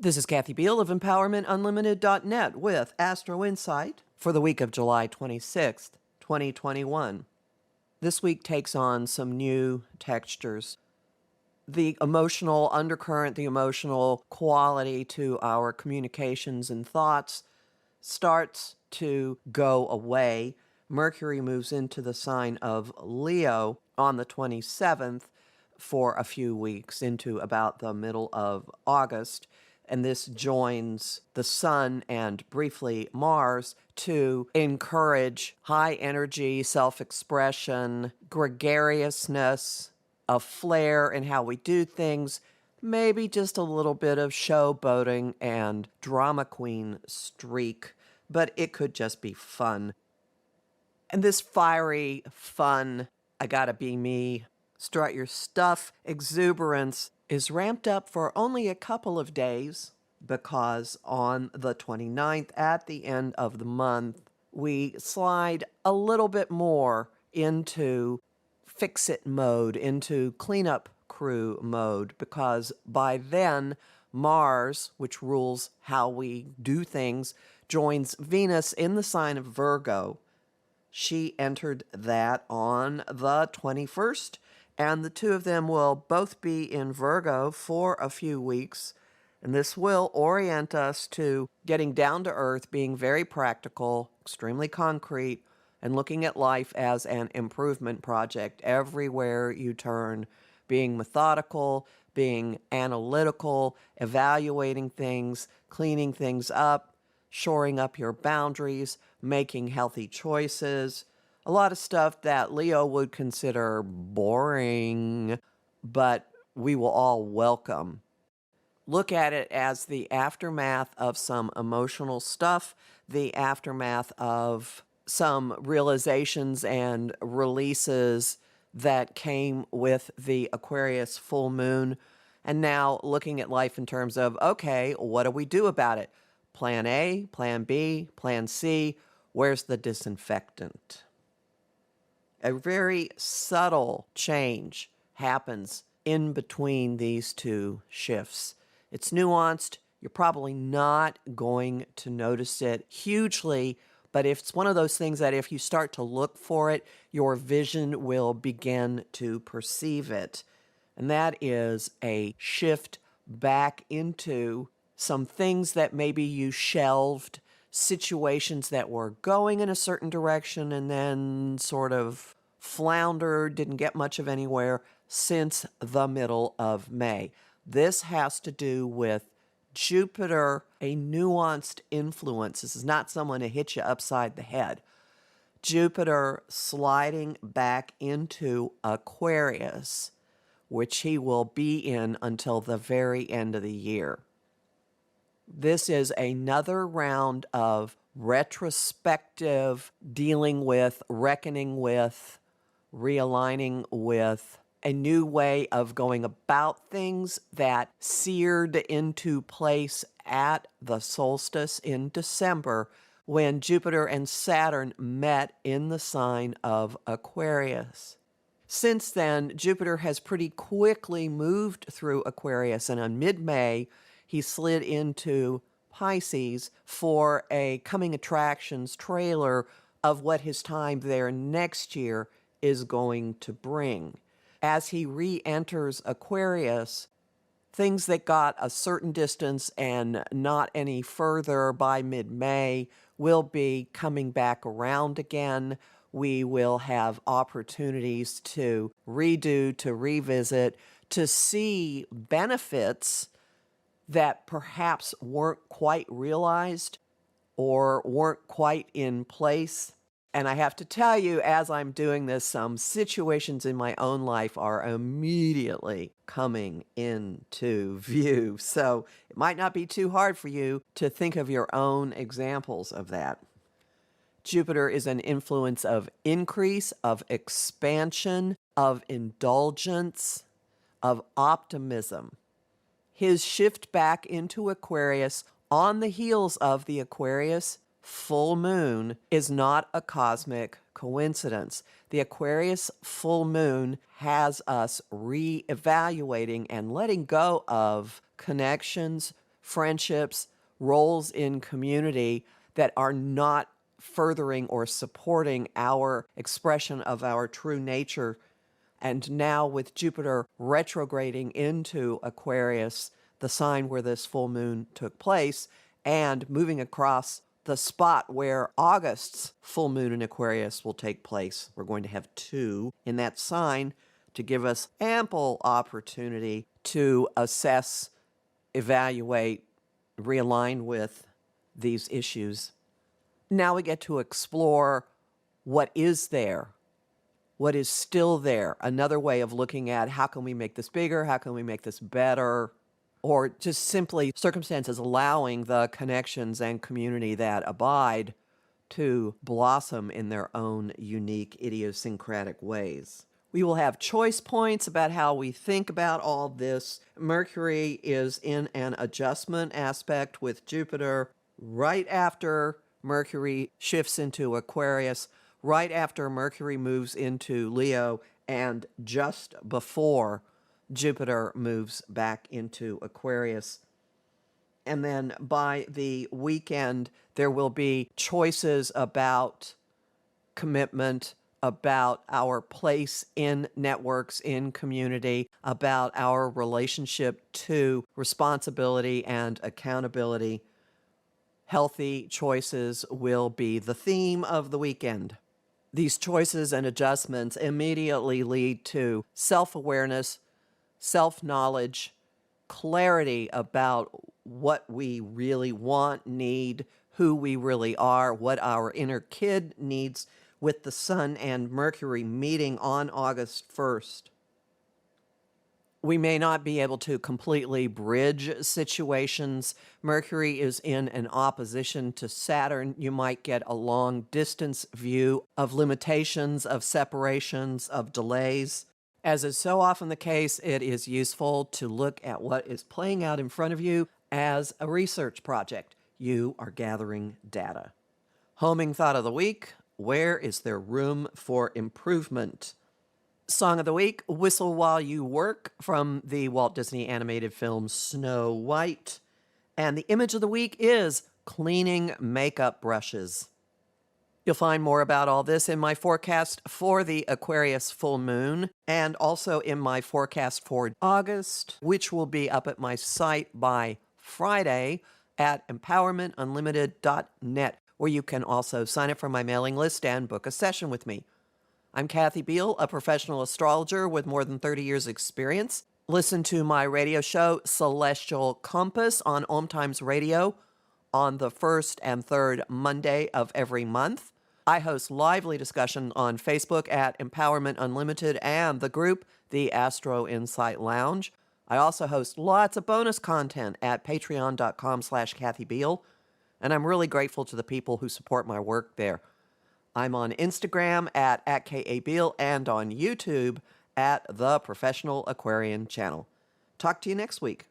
This is Kathy Biehl of EmpowermentUnlimited.net with Astro-Insight for the week of July 26th, 2021. This week takes on some new textures. The emotional undercurrent, the emotional quality to our communications and thoughts starts to go away. Mercury moves into the sign of Leo on the 27th for a few weeks into about the middle of August. And this joins the Sun and briefly Mars to encourage high energy, self-expression, gregariousness, a flair in how we do things, maybe just a little bit of showboating and drama queen streak, but it could just be fun. And this fiery, fun, I gotta be me, strut your stuff exuberance is ramped up for only a couple of days because on the 29th, at the end of the month, we slide a little bit more into fix-it mode, into cleanup crew mode, because by then Mars, which rules how we do things, joins Venus in the sign of Virgo. She entered that on the 21st, and the two of them will both be in Virgo for a few weeks. And this will orient us to getting down to earth, being very practical, extremely concrete, and looking at life as an improvement project everywhere you turn, being methodical, being analytical, evaluating things, cleaning things up, shoring up your boundaries, making healthy choices. A lot of stuff that Leo would consider boring, but we will all welcome. Look at it as the aftermath of some emotional stuff, the aftermath of some realizations and releases that came with the Aquarius full moon. And now looking at life in terms of, okay, what do we do about it? Plan A, Plan B, Plan C, where's the disinfectant? A very subtle change happens in between these two shifts. It's nuanced. You're probably not going to notice it hugely, but if it's one of those things that if you start to look for it, your vision will begin to perceive it. And that is a shift back into some things that maybe you shelved, situations that were going in a certain direction and then sort of floundered, didn't get much of anywhere since the middle of May. This has to do with Jupiter, a nuanced influence. This is not someone to hit you upside the head. Jupiter sliding back into Aquarius, which he will be in until the very end of the year. This is another round of retrospective dealing with, reckoning with, realigning with, a new way of going about things that seared into place at the solstice in December when Jupiter and Saturn met in the sign of Aquarius. Since then, Jupiter has pretty quickly moved through Aquarius, and on mid-May, he slid into Pisces for a coming attractions trailer of what his time there next year is going to bring. As he re-enters Aquarius, things that got a certain distance and not any further by mid-May will be coming back around again. We will have opportunities to redo, to revisit, to see benefits that perhaps weren't quite realized or weren't quite in place. And I have to tell you, as I'm doing this, some situations in my own life are immediately coming into view. So it might not be too hard for you to think of your own examples of that. Jupiter is an influence of increase, of expansion, of indulgence, of optimism. His shift back into Aquarius on the heels of the Aquarius full moon is not a cosmic coincidence. The Aquarius full moon has us re-evaluating and letting go of connections, friendships, roles in community that are not furthering or supporting our expression of our true nature. And now with Jupiter retrograding into Aquarius, the sign where this full moon took place, and moving across the spot where August's full moon in Aquarius will take place. We're going to have two in that sign to give us ample opportunity to assess, evaluate, realign with these issues. Now we get to explore what is there, what is still there. Another way of looking at how can we make this bigger, how can we make this better, or just simply circumstances allowing the connections and community that abide to blossom in their own unique idiosyncratic ways. We will have choice points about how we think about all this. Mercury is in an adjustment aspect with Jupiter right after Mercury shifts into Aquarius, right after Mercury moves into Leo, and just before Jupiter moves back into Aquarius. And then by the weekend, there will be choices about commitment, about our place in networks, in community, about our relationship to responsibility and accountability. Healthy choices will be the theme of the weekend. These choices and adjustments immediately lead to self-awareness, self-knowledge, clarity about what we really want, need, who we really are, what our inner kid needs, with the Sun and Mercury meeting on August 1st. We may not be able to completely bridge situations. Mercury is in an opposition to Saturn. You might get a long distance view of limitations, of separations, of delays. As is so often the case, it is useful to look at what is playing out in front of you as a research project. You are gathering data. Homing thought of the week: where is there room for improvement? Song of the week: Whistle While You Work, from the Walt Disney animated film Snow White. And the image of the week is cleaning makeup brushes. You'll find more about all this in my forecast for the Aquarius full moon, and also in my forecast for August, which will be up at my site by Friday at empowermentunlimited.net, where you can also sign up for my mailing list and book a session with me. I'm Kathy Biehl, a professional astrologer with more than 30 years' experience. Listen to my radio show, Celestial Compass, on Om Times Radio on the first and third Monday of every month. I host lively discussion on Facebook at Empowerment Unlimited and the group, the Astro-Insight Lounge. I also host lots of bonus content at patreon.com/Kathy Biehl, and I'm really grateful to the people who support my work there. I'm on Instagram at @KABiehl and on YouTube at The Professional Aquarian Channel. Talk to you next week.